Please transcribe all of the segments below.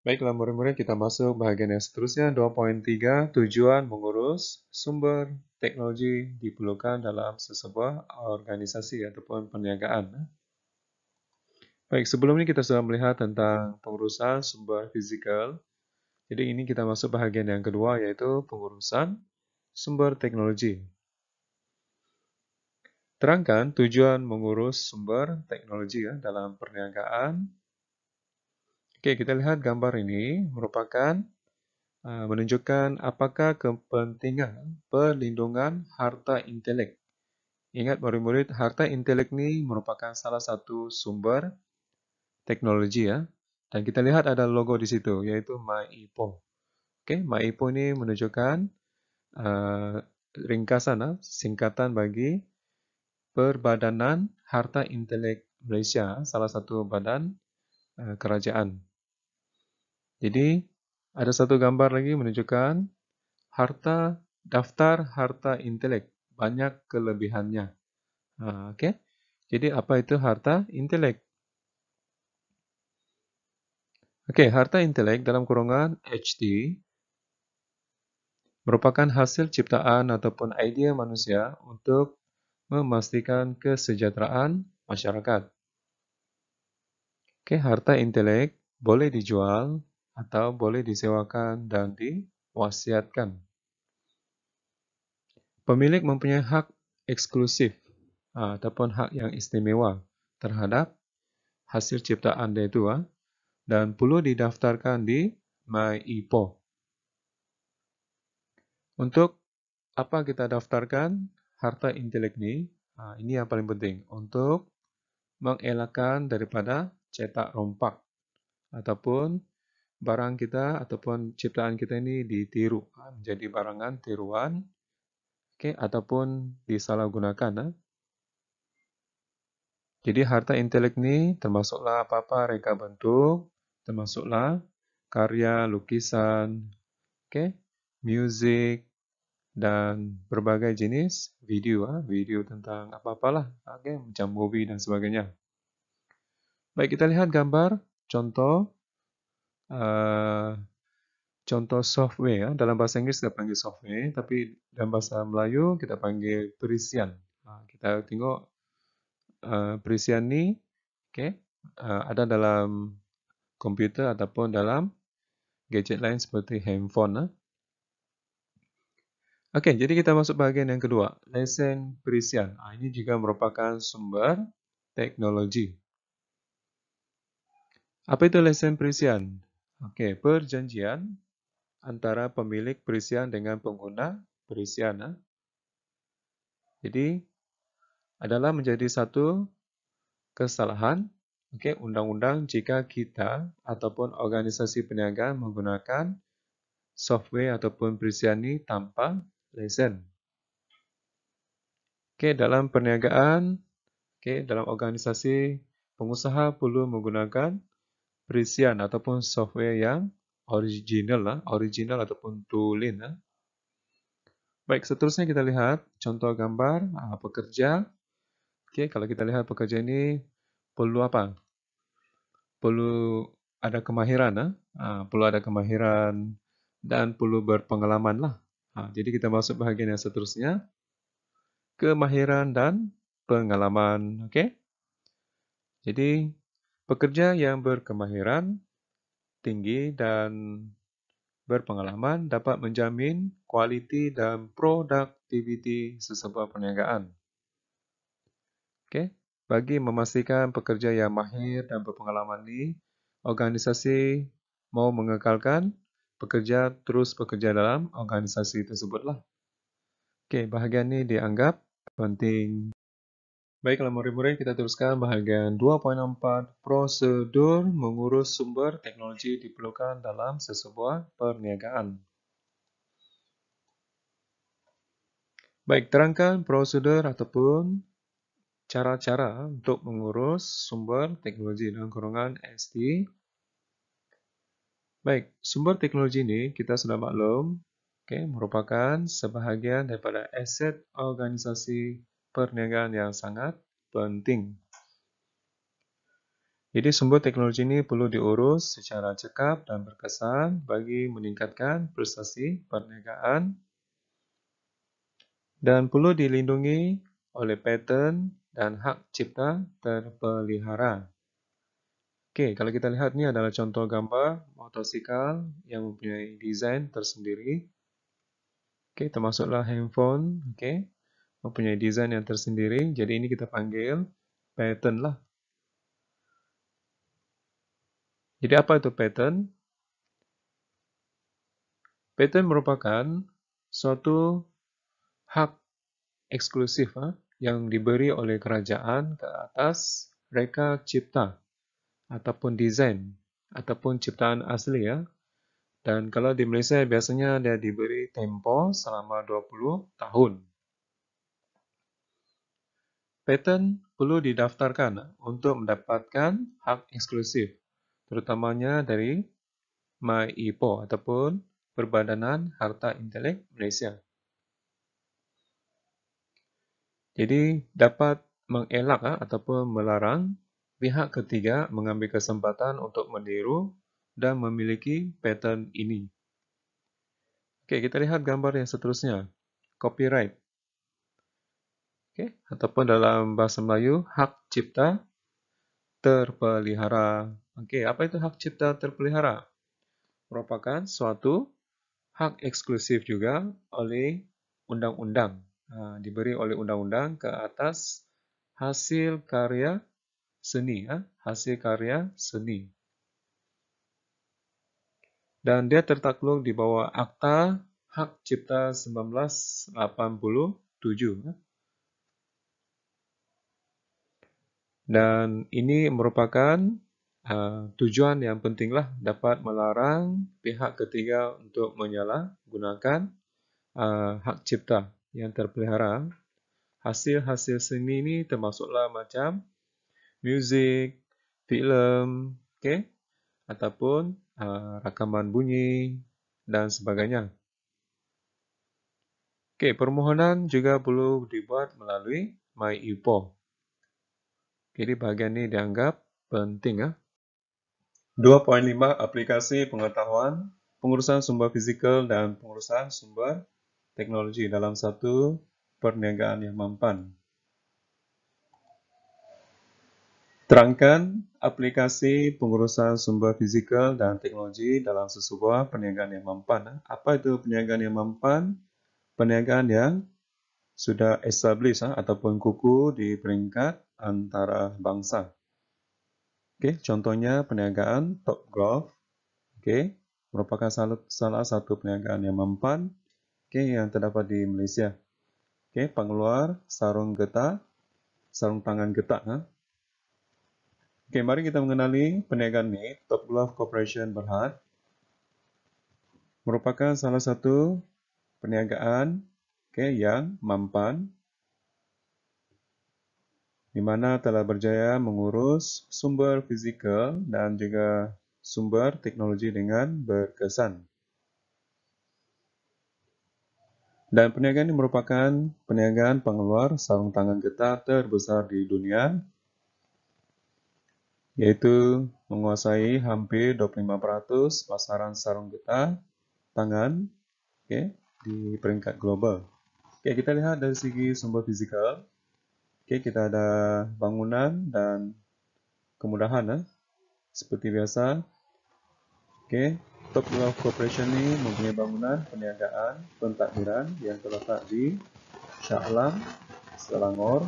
Baiklah murid-murid, kita masuk bahagian yang seterusnya 2.3 tujuan mengurus sumber teknologi diperlukan dalam sesebuah organisasi ataupun perniagaan. Baik, sebelum ini kita sudah melihat tentang pengurusan sumber fizikal. Jadi ini kita masuk bahagian yang kedua, yaitu pengurusan sumber teknologi. Terangkan tujuan mengurus sumber teknologi dalam perniagaan. Oke, kita lihat gambar ini merupakan menunjukkan apakah kepentingan perlindungan harta intelek. Ingat murid-murid, harta intelek ini merupakan salah satu sumber teknologi ya. Dan kita lihat ada logo di situ, yaitu MyIPO. Oke, MyIPO ini menunjukkan ringkasan, singkatan bagi Perbadanan Harta Intelek Malaysia, salah satu badan kerajaan. Jadi, ada satu gambar lagi menunjukkan daftar harta intelek, banyak kelebihannya. Okey. Jadi, apa itu harta intelek? Okey, harta intelek dalam kurungan HT merupakan hasil ciptaan ataupun idea manusia untuk memastikan kesejahteraan masyarakat. Okey, harta intelek boleh dijual atau boleh disewakan dan diwasiatkan. Pemilik mempunyai hak eksklusif ataupun hak yang istimewa terhadap hasil ciptaan dia itu dan perlu didaftarkan di MyIPO. Untuk apa kita daftarkan harta intelek ni? Ini yang paling penting untuk mengelakkan daripada cetak rompak ataupun barang kita ataupun ciptaan kita ini ditiru menjadi barangan tiruan, ataupun disalahgunakan. Jadi harta intelek ni termasuklah apa-apa reka bentuk, termasuklah karya, lukisan, muzik dan berbagai jenis video, video tentang apa-apalah, macam movie dan sebagainya. Baik, kita lihat gambar contoh contoh software. Dalam bahasa Inggeris kita panggil software, tapi dalam bahasa Melayu kita panggil perisian. Kita tengok perisian ni ada dalam komputer ataupun dalam gadget lain seperti handphone. Okey, jadi kita masuk bahagian yang kedua, lesen perisian. Ini juga merupakan sumber teknologi. Apa itu lesen perisian? Okey, perjanjian antara pemilik perisian dengan pengguna perisian. Jadi, adalah menjadi satu kesalahan undang-undang jika kita ataupun organisasi perniagaan menggunakan software ataupun perisian ini tanpa lesen. Dalam perniagaan, dalam organisasi, pengusaha perlu menggunakan perisian ataupun software yang original ataupun tulen. Baik, seterusnya kita lihat contoh gambar pekerja. Kalau kita lihat pekerja ini perlu apa? Perlu ada kemahiran, perlu ada kemahiran dan perlu berpengalaman lah. Jadi kita masuk bahagian yang seterusnya, kemahiran dan pengalaman. Jadi pekerja yang berkemahiran tinggi dan berpengalaman dapat menjamin kualiti dan produktiviti sesebuah perniagaan. Bagi memastikan pekerja yang mahir dan berpengalaman ini, organisasi mau mengekalkan pekerja terus bekerja dalam organisasi tersebutlah. Bahagian ini dianggap penting. Baiklah murid-murid, kita teruskan bahagian 2.4, prosedur mengurus sumber teknologi diperlukan dalam sesebuah perniagaan. Baik, terangkan prosedur ataupun cara-cara untuk mengurus sumber teknologi dalam kurungan ST. Baik, sumber teknologi ini kita sudah maklum merupakan sebahagian daripada aset organisasi perniagaan yang sangat penting. Jadi sumber teknologi ini perlu diurus secara cekap dan berkesan bagi meningkatkan prestasi perniagaan dan perlu dilindungi oleh paten dan hak cipta terpelihara. Okey, kalau kita lihat ni adalah contoh gambar motosikal yang mempunyai desain tersendiri. Okey, termasuklah handphone, okey, mempunyai desain yang tersendiri. Jadi ini kita panggil paten lah. Jadi apa itu paten? Paten merupakan suatu hak eksklusif yang diberi oleh kerajaan ke atas reka cipta ataupun desain ataupun ciptaan asli ya. Dan kalau di Malaysia biasanya dia diberi tempoh selama 20 tahun. Paten perlu didaftarkan untuk mendapatkan hak eksklusif, terutamanya dari MyIPO ataupun Perbadanan Harta Intelek Malaysia. Jadi dapat mengelak ataupun melarang pihak ketiga mengambil kesempatan untuk meniru dan memiliki paten ini. Okey, kita lihat gambar yang seterusnya. Copyright. Okey, ataupun dalam bahasa Melayu, hak cipta terpelihara. Okey, apa itu hak cipta terpelihara? Merupakan suatu hak eksklusif juga oleh undang-undang. Diberi oleh undang-undang ke atas hasil karya seni. Hasil karya seni. Dan dia tertakluk di bawah Akta Hak Cipta 1987. Dan ini merupakan tujuan yang pentinglah dapat melarang pihak ketiga untuk menyalahgunakan hak cipta yang terpelihara. Hasil-hasil seni ini termasuklah macam muzik, filem, okay? Ataupun rakaman bunyi dan sebagainya. Okay, permohonan juga perlu dibuat melalui MyIPO. Jadi bahagian ini dianggap penting. 2.5 aplikasi pengetahuan, pengurusan sumber fizikal dan pengurusan sumber teknologi dalam satu perniagaan yang mampan. Terangkan aplikasi pengurusan sumber fizikal dan teknologi dalam sesebuah perniagaan yang mampan. Apa itu perniagaan yang mampan? Perniagaan yang sudah established ataupun kukuh di peringkat antarabangsa. Okay, contohnya perniagaan Topgolf, okay, merupakan salah satu perniagaan yang mampan, okay, yang terdapat di Malaysia. Okay, pengeluar sarung getah, sarung tangan getah. Okay, mari kita mengenali perniagaan ini. Topgolf Corporation Berhad merupakan salah satu perniagaan, okay, yang mampan, di mana telah berjaya mengurus sumber fizikal dan juga sumber teknologi dengan berkesan. Dan perniagaan ini merupakan perniagaan pengeluar sarung tangan getah terbesar di dunia, iaitu menguasai hampir 25% pasaran sarung getah tangan, okay, di peringkat global. Okay, kita lihat dari segi sumber fizikal. Okay, kita ada bangunan dan kemudahan. Seperti biasa, okay, Topgolf Corporation ini mempunyai bangunan perniagaan pentadbiran yang terletak di Shah Alam, Selangor,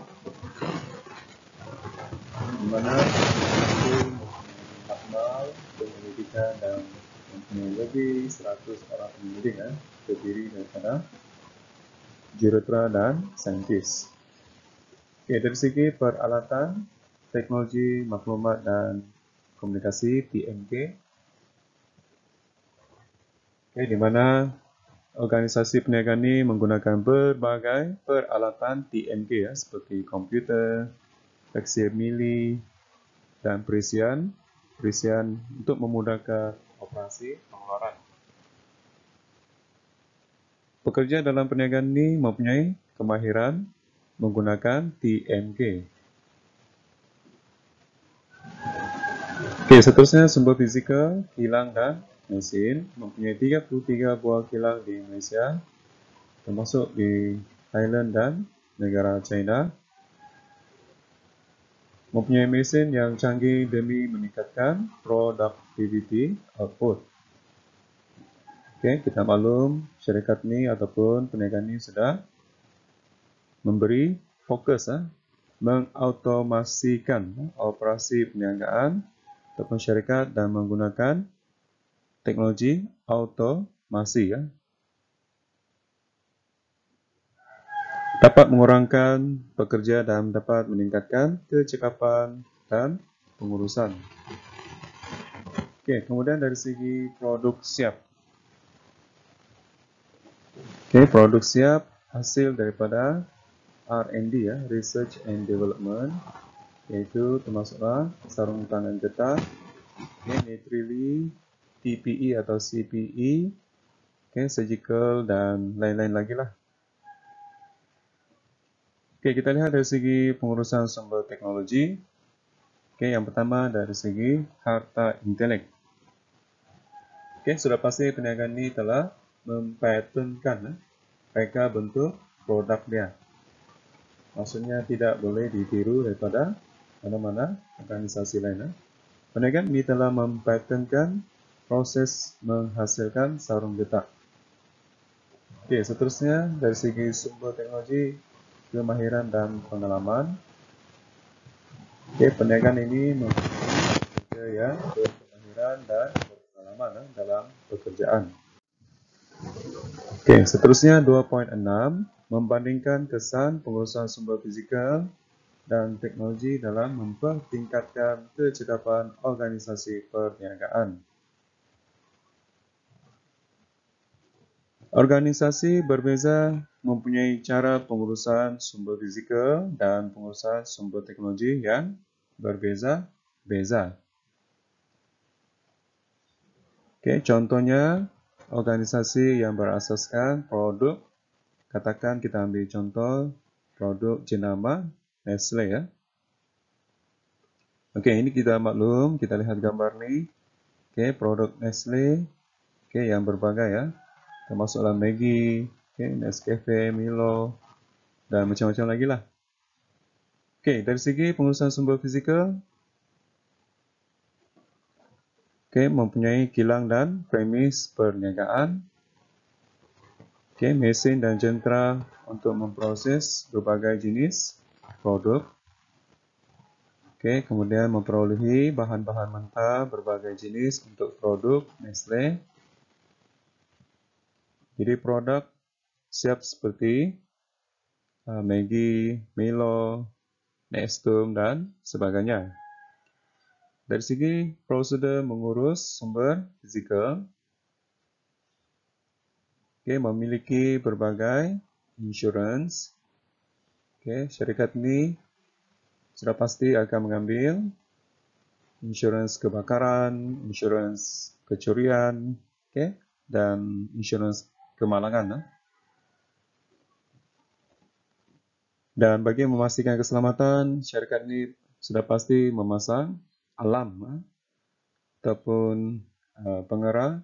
di mana mempunyai akmal, penyelidikan dan mempunyai lebih 100 orang penyelidik terdiri daripada jurutera dan saintis. Okay, dari segi peralatan, teknologi maklumat dan komunikasi TMK, okay, di mana organisasi perniagaan ini menggunakan berbagai peralatan TMK seperti komputer, faksimile dan perisian untuk memudahkan operasi pengeluaran. Pekerja dalam perniagaan ini mempunyai kemahiran menggunakan TMK. Okey, seterusnya sumber fizikal, kilang dan mesin. Mempunyai 33 buah kilang di Malaysia, termasuk di Thailand dan negara China. Mempunyai mesin yang canggih demi meningkatkan productivity output. Okey, kita maklum syarikat ni ataupun perniagaan ni sudah memberi fokus mengautomasikan operasi perniagaan ataupun syarikat dan menggunakan teknologi automasi dapat mengurangkan pekerja dan dapat meningkatkan kecekapan dan pengurusan. Okey, kemudian dari segi produk siap. Okey, produk siap hasil daripada R&D Research and Development, iaitu termasuklah sarung tangan getah, nitrili, TPE atau CPE, surgical dan lain-lain lagi lah. Okey, kita lihat dari segi pengurusan sumber teknologi. Okey, yang pertama dari segi harta intelek. Okey, sudah pasti perniagaan ini telah mempatentkan reka bentuk produk dia. Maksudnya tidak boleh ditiru daripada mana-mana organisasi lain. Perniagaan ini telah mempatentkan proses menghasilkan sarung getah. Okey, seterusnya dari segi sumber teknologi, kemahiran dan pengalaman. Okey, perniagaan ini mempunyai pekerja yang berkemahiran dan berpengalaman dalam pekerjaan. Okey, seterusnya 2.6, membandingkan kesan pengurusan sumber fizikal dan teknologi dalam mempertingkatkan kecekapan organisasi perniagaan. Organisasi berbeza mempunyai cara pengurusan sumber fizikal dan pengurusan sumber teknologi yang berbeza-beza. Okey, contohnya organisasi yang berasaskan produk, katakan kita ambil contoh produk jenama Nestle Okey, ini kita maklum, kita lihat gambar ni. Okey, produk Nestle yang berbagai termasuklah Maggi, Nescafe, Milo dan macam-macam lagi lah. Okey, dari segi pengurusan sumber fizikal, mempunyai kilang dan premis perniagaan, mesin dan jentera untuk memproses berbagai jenis produk, kemudian memperolehi bahan-bahan mentah berbagai jenis untuk produk Nestle. Jadi produk siap seperti Maggi, Milo, Nestum dan sebagainya. Dari segi prosedur mengurus sumber fizikal, memiliki berbagai insurans. Syarikat ini sudah pasti akan mengambil insurans kebakaran, insurans kecurian, dan insurans kemalangan. Dan bagi memastikan keselamatan, syarikat ini sudah pasti memasang alarm ataupun pengeras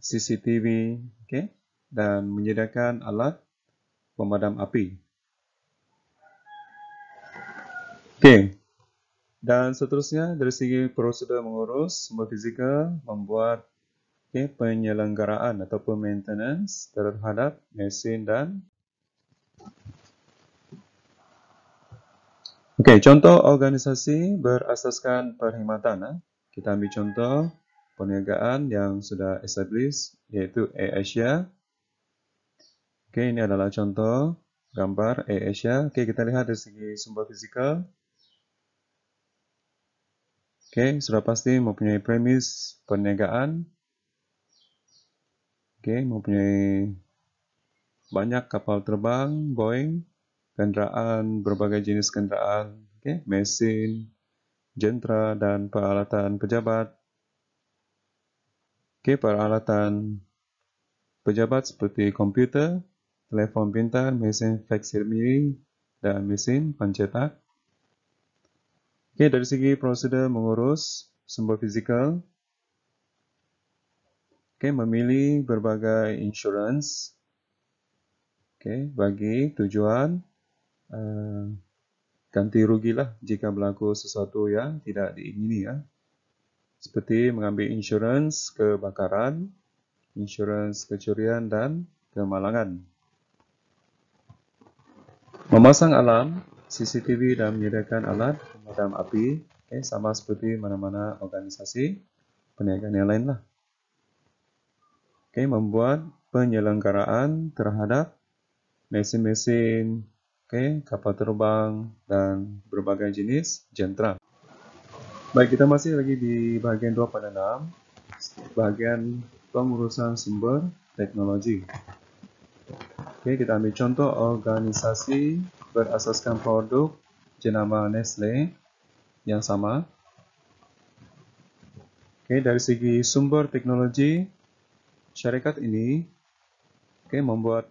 CCTV, dan menyediakan alat pemadam api. Dan seterusnya dari segi prosedur mengurus sumber fizikal, membuat penyelenggaraan ataupun maintenance terhadap mesin dan contoh organisasi berasaskan perkhidmatan. Kita ambil contoh perniagaan yang sudah established, iaitu AirAsia. Ini adalah contoh gambar AirAsia. Kita lihat dari segi sumber fizikal. Sudah pasti mempunyai premis perniagaan. Mempunyai banyak kapal terbang, Boeing, kenderaan, berbagai jenis kenderaan, mesin, jentera dan peralatan pejabat. Peralatan pejabat seperti komputer, telefon pintar, mesin faksimili dan mesin pencetak. Okey, dari segi prosedur mengurus sumber fizikal, okey, memilih berbagai insurans, okey, bagi tujuan ganti rugilah jika berlaku sesuatu yang tidak diingini, ya. Seperti mengambil insurans kebakaran, insurans kecurian dan kemalangan. Memasang alarm CCTV dan menyediakan alat pemadam api, sama seperti mana-mana organisasi perniagaan yang lain lah. Membuat penyelenggaraan terhadap mesin-mesin, kapal terbang dan berbagai jenis jentera. Baik, kita masih lagi di bahagian 2.6, bahagian pengurusan sumber teknologi. Kita ambil contoh organisasi berasaskan produk jenama Nestle yang sama. Dari segi sumber teknologi, syarikat ini membuat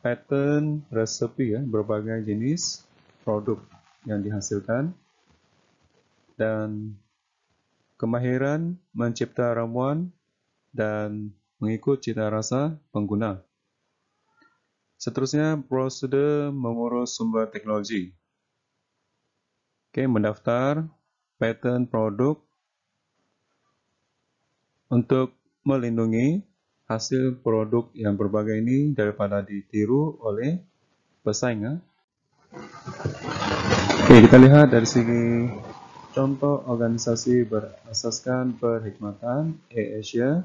pattern resepi, berbagai jenis produk yang dihasilkan, dan kemahiran mencipta ramuan dan mengikut cita rasa pengguna. Seterusnya, prosedur mengurus sumber teknologi. Mendaftar pattern produk untuk melindungi hasil produk yang berbagai ini daripada ditiru oleh pesaing. Kita lihat dari segi contoh organisasi berasaskan perkhidmatan AirAsia.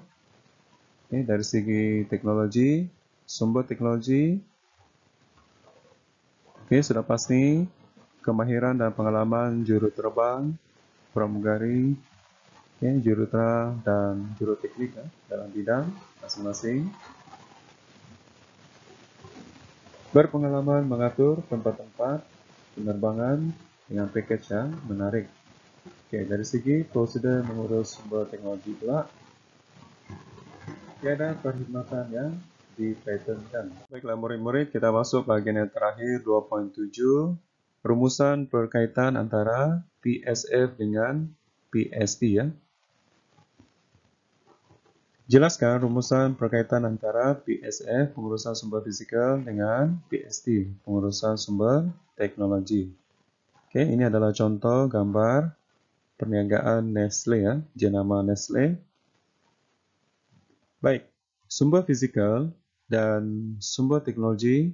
Dari segi teknologi, sumber teknologi, sudah pasti kemahiran dan pengalaman juruterbang, pramugari, jurutera dan juruteknik dalam bidang masing-masing. Berpengalaman mengatur tempat-tempat penerbangan dengan package yang menarik. Dari segi prosedur mengurus sumber teknologi pula, ada perkhidmatan yang dipatenkan. Baiklah murid-murid, kita masuk bahagian yang terakhir 2.7, rumusan berkaitan antara PSF dengan PST. Jelaskan rumusan berkaitan antara PSF, pengurusan sumber fizikal, dengan PST, pengurusan sumber teknologi. Ini adalah contoh gambar perniagaan Nestle, jenama Nestle. Baik, sumber fizikal dan sumber teknologi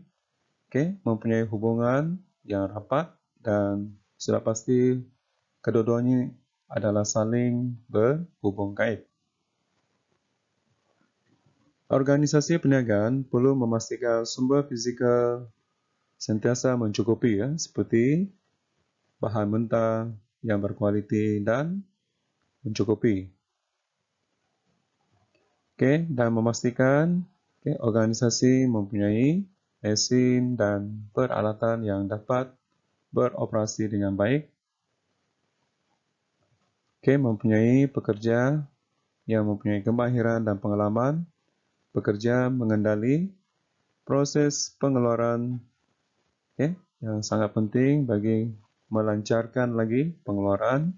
mempunyai hubungan yang rapat dan sudah pasti kedua-duanya adalah saling berhubung kait. Organisasi perniagaan perlu memastikan sumber fizikal sentiasa mencukupi, seperti bahan mentah yang berkualiti dan mencukupi. Dan memastikan organisasi mempunyai mesin dan peralatan yang dapat beroperasi dengan baik. Mempunyai pekerja yang mempunyai kemahiran dan pengalaman bekerja mengendali proses pengeluaran, yang sangat penting bagi melancarkan lagi pengeluaran.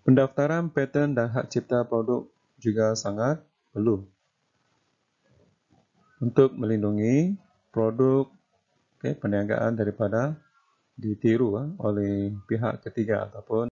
Pendaftaran paten dan hak cipta produk juga sangat perlu untuk melindungi produk perniagaan daripada ditiru oleh pihak ketiga ataupun